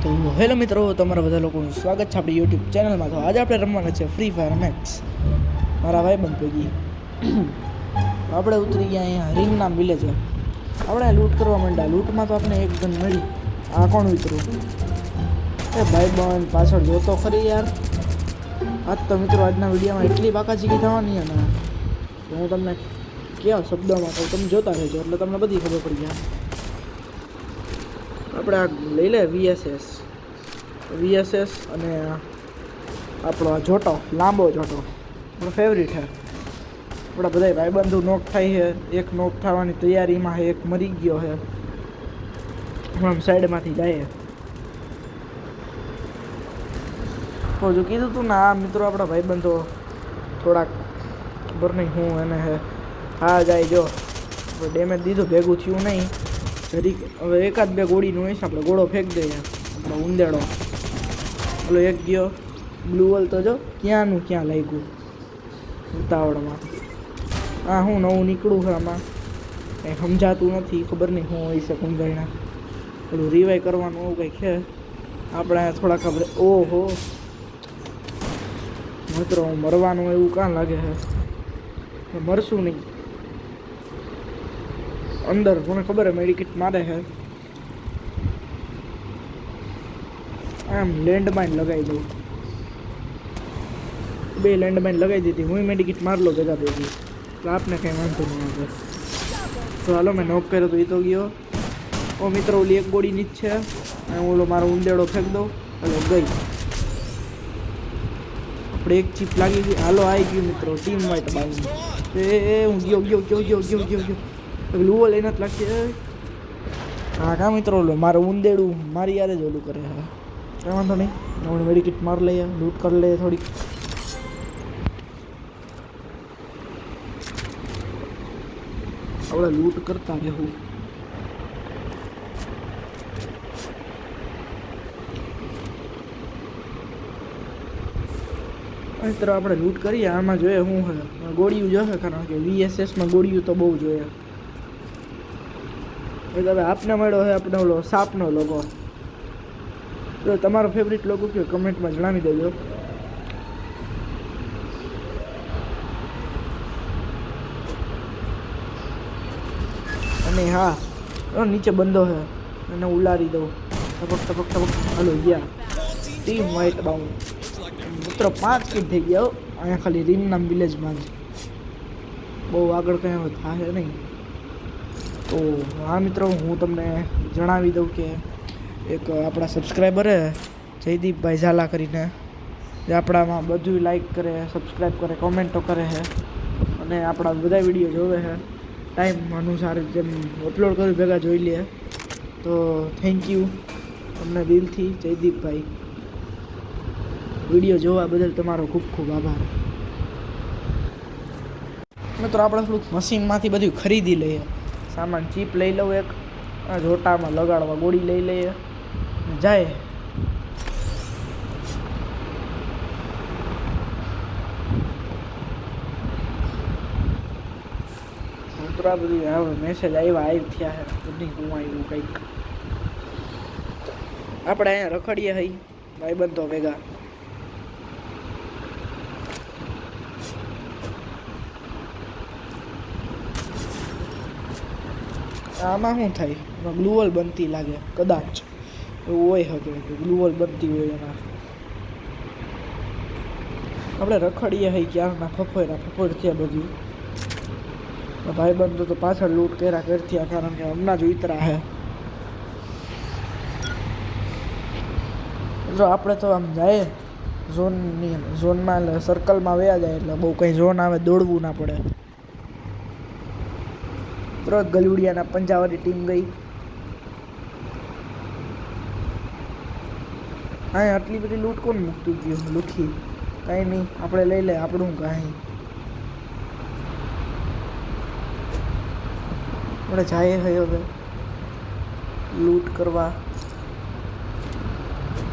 તો હેલો મિત્રો, તમારા બધા લોકોનું સ્વાગત છે આપણી યુટ્યુબ ચેનલમાં. તો આજે આપણે રમવાના છે ફ્રી ફાયર મેક્સ મારા ભાઈબંધ ભેગી. આપણે ઉતરી ગયા અહીંયા રીંગનામ વિલેજ. આપણે લૂંટ કરવા માંડ્યા. લૂંટમાં તો આપણે એક ગન મળી. આ કોણ ઉતરું? એ ભાઈબંધ પાછળ જોતો ખરી યાર. આજ તો મિત્રો આજના વિડીયોમાં એટલી બાકાચીકી થવાની ને હું તમને કેવા શબ્દોમાં કહું, તમે જોતા રહેજો એટલે તમને બધી ખબર પડી જાય. આપણે આ લઈ લે વીએસએસ અને આપણો આ જોટો, લાંબો જોટો આપણો ફેવરિટ છે. આપણા બધા ભાઈબંધુ નોક થાય છે. એક નોક થવાની તૈયારીમાં છે, એક મરી ગયો છે. આમ સાઈડમાંથી જાય. તો જો કીધું તું ને, આ મિત્રો આપણા ભાઈબંધો થોડાક ખબર નહીં હું એને હે હા જાય. જો ડેમેજ દીધું, ભેગું થયું નહીં જરીક. હવે એકાદ બે ગોળીનું હોય છે, આપણે ગોળો ફેંક દઈએ. આપણો ઉંદેડો ઓલો એક ગયો. બ્લુવલ તો જો ક્યાંનું ક્યાં લાગ્યું ઉતાવળમાં. હા, હું નવું નીકળું છે આમાં, કંઈ સમજાતું નથી. ખબર નહીં શું હોય છે કુંજાઈના. પેલું રિવાઈ કરવાનું એવું કંઈક છે. આપણે થોડા ખબર. ઓહો મિત્રો, મરવાનું એવું કાં લાગે છે? મરશું નહીં. અંદર મને ખબર હે મેડિકેટ મારે છે. આમ લેન્ડમાઇન લગાવી દઉં. બે લેન્ડમાઇન લગાવી દીધી. હું મેડિકેટ મારલો ભેગા ભેગી, એટલે આપને કંઈ વાંધો નહીં આવે. તો હાલો, મેં નોક કર્યો તો એ તો ગયો. ઓ મિત્રો, ઓલી એક ગોળીની જ છે. અને ઓલો મારો ઉંદેડો ફેંક દો. હાલો ગઈ. આપણે એક ચીપ લાગી ગઈ. હાલો આવી ગયું મિત્રો, ટીમ વાઇટ બાવી. હું ગયો. લૂવો લઈને જ લાગશે. હા કા મિત્રો, ઓલો મારો ઉંદેડું મારી યારે જ ઓલું કરે. હા કંઈ વાંધો નહીં. આપણે મેડિકેટ માર લઈએ, લૂંટ કરી લઈએ થોડીક. આપણે લૂંટ કરતા રહેવું. મિત્રો આપણે લૂંટ કરીએ. આમાં જોઈએ શું છે. ગોળીયું જોશે, કારણ કે વીએસએસમાં ગોળીયું તો બહુ જોઈએ. હવે આપને મળ્યો છે આપણે ઓલો સાપનો લોગો. તો તમારો ફેવરિટ લોગો કયો કમેન્ટમાં જણાવી દેજો. અને હા, નીચે બંધો છે, એને ઉલારી દઉં. ટપક. હાલો ગયા. Team white bound. મિત્રો 5 કિલ થઈ ગયા અહીંયા ખાલી રીંગનામ વિલેજમાં જ. બહુ આગળ કંઈ થાય નહીં. તો હા મિત્રો, હું તમને જણાવી દઉં કે એક આપણા સબસ્ક્રાઈબર હે જયદીપભાઈ ઝાલા કરીને, જે આપણામાં બધું લાઈક કરે, સબસ્ક્રાઈબ કરે, કોમેન્ટો કરે છે અને આપણા બધા વિડીયો જોવે છે. ટાઈમ અનુસાર જેમ અપલોડ કર્યું ભેગા જોઈ લે. તો થેન્ક યુ તમને દિલથી જયદીપભાઈ. વિડીયો જોવા બદલ તમારો ખૂબ ખૂબ આભાર. મિત્રો આપણે થોડુંક મશીનમાંથી બધું ખરીદી લઈએ. સામાન ચીપ લઈ લઉં એક, જોટામાં લગાડવા ગોળી લઈ લઈએ જાય. મિત્રો આ બધું હવે મેસેજ આવી થયા છે બધી. હું આવ્યું કંઈક. આપણે અહીંયા રખડીએ હઈ ભાઈબંધો ભેગા. આમાં શું થાય? એમાં ગ્લુવલ બનતી લાગે કદાચ, એવું હોય શકે કે ગ્લુવલ બનતી હોય એમાં. આપણે રખડીએ હઈ ક્યારના ફફોર થયા બધી. ભાઈબંધો તો પાછળ લૂંટ કર્યા કરતી, કારણ કે હમણાં જ ઉતરા હે. જો આપણે તો આમ જાય ઝોનમાં, એટલે સર્કલમાં વયા જાય, એટલે બહુ કંઈ ઝોન આવે દોડવું ના પડે. ગલુડિયાના પંજાવાળી ટીમ ગઈ. હા, આટલી બધી લૂંટ કોણ મૂકતું ગયું? લૂંટી કાંઈ નહીં, આપણે લઈ લે આપણું. કાંઈ આપણે જાય હવે લૂંટ કરવા.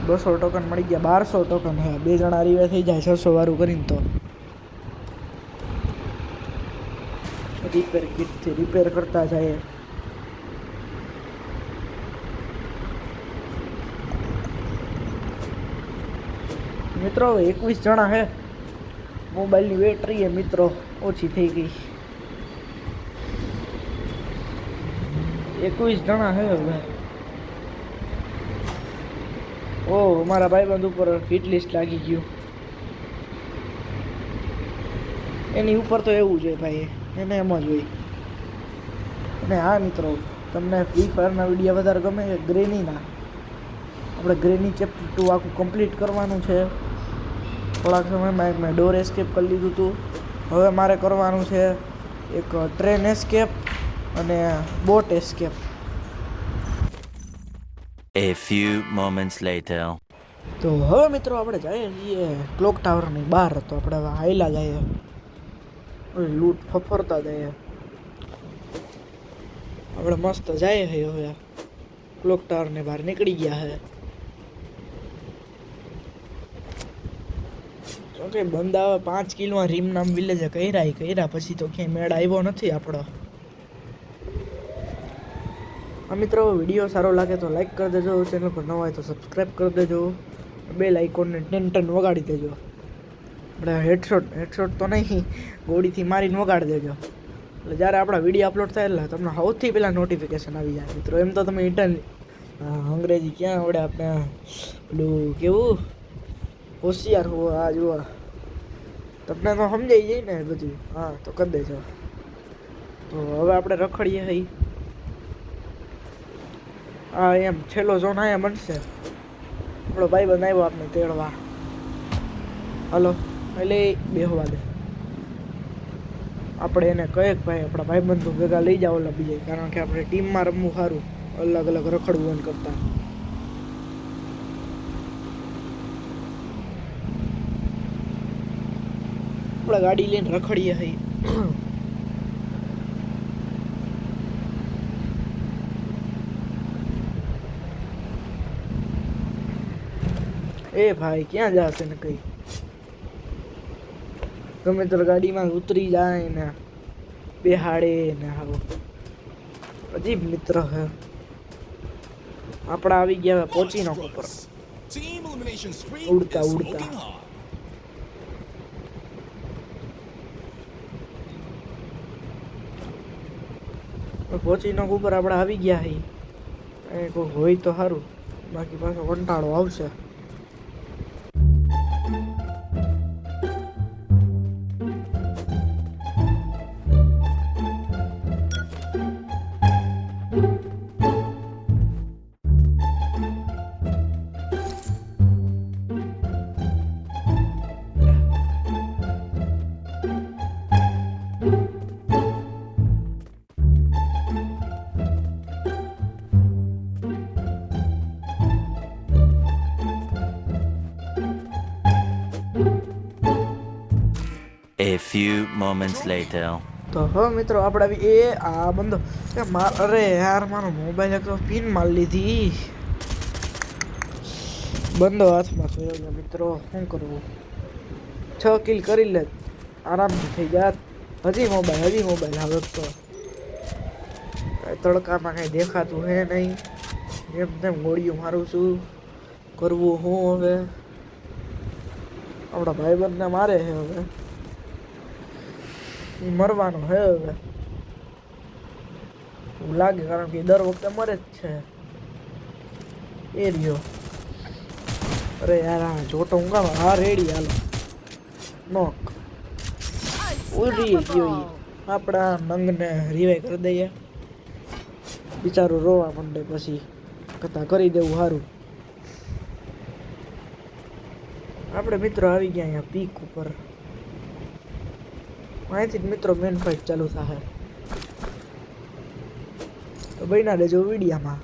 200 ટોકન મળી ગયા. 1200 ટોકન હે. 2 જણા રીવે થઈ જાય 600 વાળું કરીને. તો રિપેર કિટથી રિપેર કરતા જાય. મિત્રો 21 જણા હે. મોબાઈલની બેટરી હે મિત્રો ઓછી થઈ ગઈ. 21 જણા હે હવે. ઓ મારા ભાઈબંધ ઉપર હિટ લિસ્ટ લાગી ગયું. એની ઉપર તો એવું છે ભાઈ, એને એમ જ હોય. અને હા મિત્રો, તમને ફ્રી ફાયરના વિડીયો વધારે ગમે છે ગ્રેનીના? આપણે ગ્રેની ચેપ્ટર 2 આખું કમ્પ્લીટ કરવાનું છે. થોડાક સમયમાં મેં ડોર એસ્કેપ કરી લીધું હતું. હવે મારે કરવાનું છે એક ટ્રેન એસ્કેપ અને boat escape. A few moments later. તો હવે મિત્રો આપણે જઈએ છીએ ક્લોક ટાવરની બહાર. તો આપણે હવે હાઈલા જઈએ, લૂંટ ફફરતા જઈએ. આપણે મસ્ત જઈએ હવે ક્લોક ટાવરની બહાર નીકળી ગયા છે. ઓકે, બંદા 5 કિલોમાં રીમ નામ વિલેજે કર્યા પછી તો ક્યાંય મેળ આવ્યો નથી આપણો. હા મિત્રો, વિડીયો સારો લાગે તો લાઈક કરી દેજો, ચેનલ પર નવા હોય તો સબસ્ક્રાઈબ કરી દેજો, બેલ આઇકોનને ટન વગાડી દેજો. આપણે હેડશોટ તો નહીં, ગોળીથી મારીને વગાડી દેજો. એટલે જ્યારે આપણા વિડીયો અપલોડ થાય એટલે તમને સૌથી પહેલાં નોટિફિકેશન આવી જાય મિત્રો. એમ તો તમે અંગ્રેજી ક્યાં આવડે આપણે, પેલું કેવું હોશિયાર હો. આ જુઓ, તમને તો સમજાઈ જાય ને બધું. હા તો કરી દેજો. તો હવે આપણે રખડીએ હઈ. હા એમ છેલ્લો ઝોન અહીંયા બનશે. આપણો ભાઈબંધ આવ્યો આપણે તેડવા. હલો એટલે બેહવા દે. આપણે એને કહીએ કે ભાઈ આપણા ભાઈબંધો ભેગા લઈ જાઓ ઓલા બીજે, કારણ કે આપણે ટીમમાં રમવું સારું, અલગ અલગ રખડવું એમ કરતા. આપણે ગાડી લઈને રખડીએ હઈ. એ ભાઈ ક્યાં જશે ને કઈ ગમે તો ગાડીમાં ઉતરી જાય ને બેહાડે ને. આવો અજીબ મિત્ર હે. આપણા આવી ગયા પહોંચીનો ઉપર ઉડતા પહોંચીનો ઉપર આપણે આવી ગયા હઈ. કોઈ હોય તો સારું, બાકી પાછો કંટાળો આવશે. A few moments later. તો હવે મિત્રો આપણે આ બંધો અરે યાર મારો મોબાઈલ એક તો પિન મારી લીધી. બંધો હાથમાં થયો છે મિત્રો, શું કરવું? 6 કિલ કરી લે આરામથી થઈ જાત. હજી મોબાઈલ હવે તો તડકામાં કઈ દેખાતું હે નહીં. એમ તેમ ગોળીઓ મારું છું, કરવું હું હવે? આપણા ભાઈબંધને મારે છે હવે, મરવાનો હે હવે એવું લાગે, કારણ કે દર વખતે મરે જ છે એ રહ્યો. અરે યાર આ જોતો ઊંઘા. હા રેડી, હાલો નોક ઉડી ગયો. આપણા નંગને રિવાઈ કરી દઈએ, બિચારું રોવા માંડે, પછી કથા કરી દેવું સારું. આપણે મિત્રો આવી ગયા અહીંયા પીક ઉપર. અહીંથી જ મિત્રો મેન ફાઇટ ચાલુ થાય. તો બન્યા રહેજો વિડીયામાં.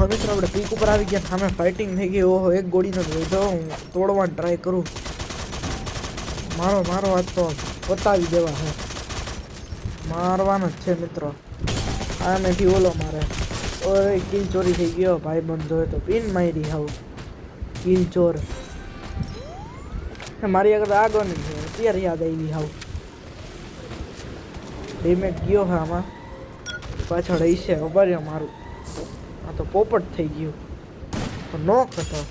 મિત્રો આપણે પીક ઉપર આવી ગયા, સામે ફાઇટિંગ થઈ ગઈ. ઓહો, એક ગોળીનો જ વધો, હું તોડવાની ટ્રાય કરું. મારો હાથ તો પતાવી દેવા છે, મારવાનો જ છે મિત્રો. આમેથી ઓલો મારે. ઓય કિલ ચોરી થઈ ગયો ભાઈ બંધ હોય તો પિન મારી હાવ કિલ ચોર. મારી આગળ આગળની છે અત્યારે યાદ આવી હાવ. ડેમેજ ગયો હા આમાં, પાછળ હશે ખબર મારું. આ તો પોપટ થઈ ગયું, તો નોક હતો.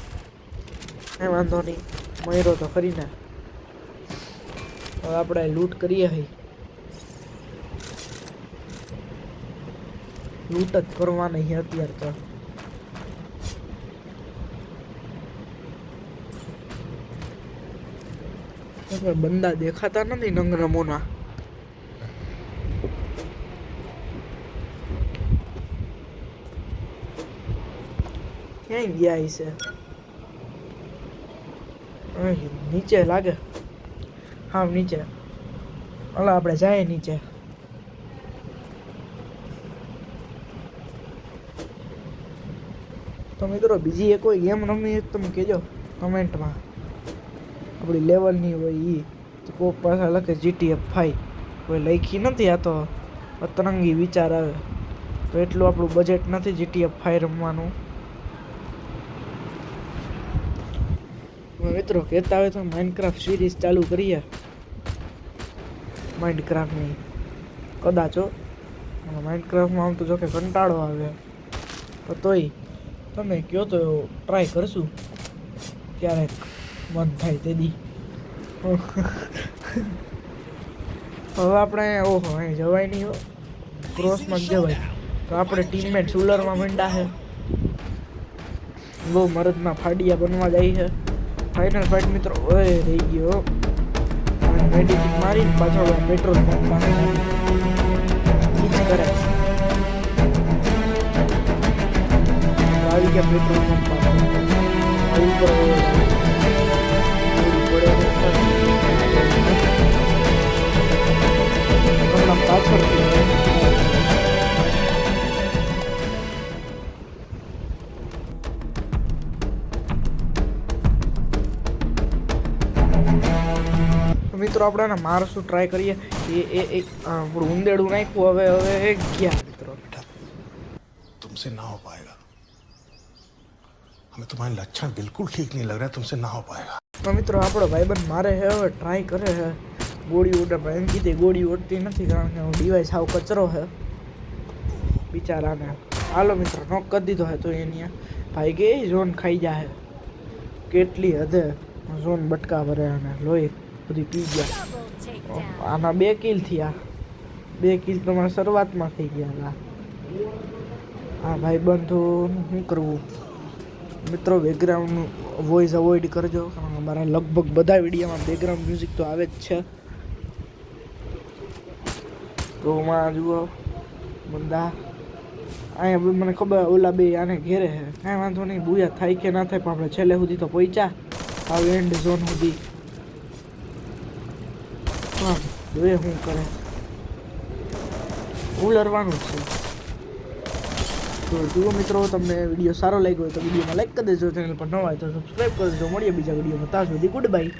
એ વાંધો નહીં, મયરો તો કરીને હવે આપણે લૂંટ કરીએ. હઈ લૂંટ જ કરવાની છે અત્યારે તો. બંદા દેખાતા નથી નંગનમોના. ક્યાંય ગયા છે? નીચે લાગે, હા નીચે. હાલો આપણે જાય નીચે. તો મિત્રો બીજી એક કોઈ ગેમ રમી તમે કહેજો કમેન્ટમાં. આપણી લેવલની હોય એ કોક પાછા લખે GTA 5, કોઈ લખી નથી. આ તો અતરંગી વિચાર આવે. તો એટલું આપણું બજેટ નથી GTA 5 રમવાનું. મિત્રો કહેતા હોય તો માઇનક્રાફ્ટ સિરીઝ ચાલુ કરીએ, માઇનક્રાફ્ટની કદાચ. માઇનક્રાફ્ટમાં આમ તો જો કે કંટાળો આવે, તો તોય તમે કહો તો ટ્રાય કરશું ક્યારેક મન થાય તેદી. હવે આપણે ઓહો અહીં જવાય નહીં, ક્રોસમાં જ જવાય. તો આપણે ટીમમેટ સુલરમાં મંડા છે, બહુ મરદના ફાડિયા બનવા જાય છે. ફાઇનલ ફાઇટ મિત્રો. ઓય રહી ગયો, મેડિકિટ મારીને પાછળ પેટ્રોલ પંપ પાસે કરે. આવી ગયા પેટ્રોલ પંપ પાસે હમણાં પાછળથી મિત્રો આપણે એને મારશું, ટ્રાય કરીએ. એ આપણું ઉંદેડું નાખ્યું. હવે ગયા મિત્રો. तुमसे ना हो पाएगा, हमें तुम्हारे लक्षण बिल्कुल ठीक नहीं लग रहा है, तुमसे ना हो पाएगा. તો મિત્રો આપણો ભાઈબંધ મારે છે, હવે ટ્રાય કરે છે. ગોળી ઉડે પણ એમ કીધી ગોળી ઉડતી નથી, કારણ કે ડિવાઇસ આવ કચરો છે બિચારાને. હાલો મિત્રો નોક કરી દીધો છે. તો એની ભાઈ કે ઝોન ખાઈ જાય, કેટલી હદે ઝોન બટકા ભરે અને લોહી બધી પી ગયા. આના 2 કિલ થયા. 2 કિલ તો મારા શરૂઆતમાં થઈ ગયા. હા ભાઈ બંધુ શું કરવું મિત્રો, બેકગ્રાઉન્ડનું વોઇસ અવોઇડ કરજો, કારણ કે અમારા લગભગ બધા વિડીયોમાં બેકગ્રાઉન્ડ મ્યુઝિક તો આવે જ છે. તો માં જુઓ બંદા અહીંયા મને ખબર ઓલા બે આને ઘેરે છે. કાંઈ વાંધો નહીં, બુયા થાય કે ના થાય, પણ આપણે છેલ્લે સુધી તો પહોંચ્યા આ એન્ડ ઝોન સુધી. હા જોઈએ શું કરે, ઉલરવાનું છે. તો જુઓ મિત્રો, તમને વિડીયો સારો લાગ્યો હોય તો વિડીયોમાં લાઈક કરી દેજો, ચેનલ પર ન હોય તો સબસ્ક્રાઈબ કરી દેજો. મળીએ બીજા વિડીયોમાં. ત્યાં સુધી ગુડ બાય.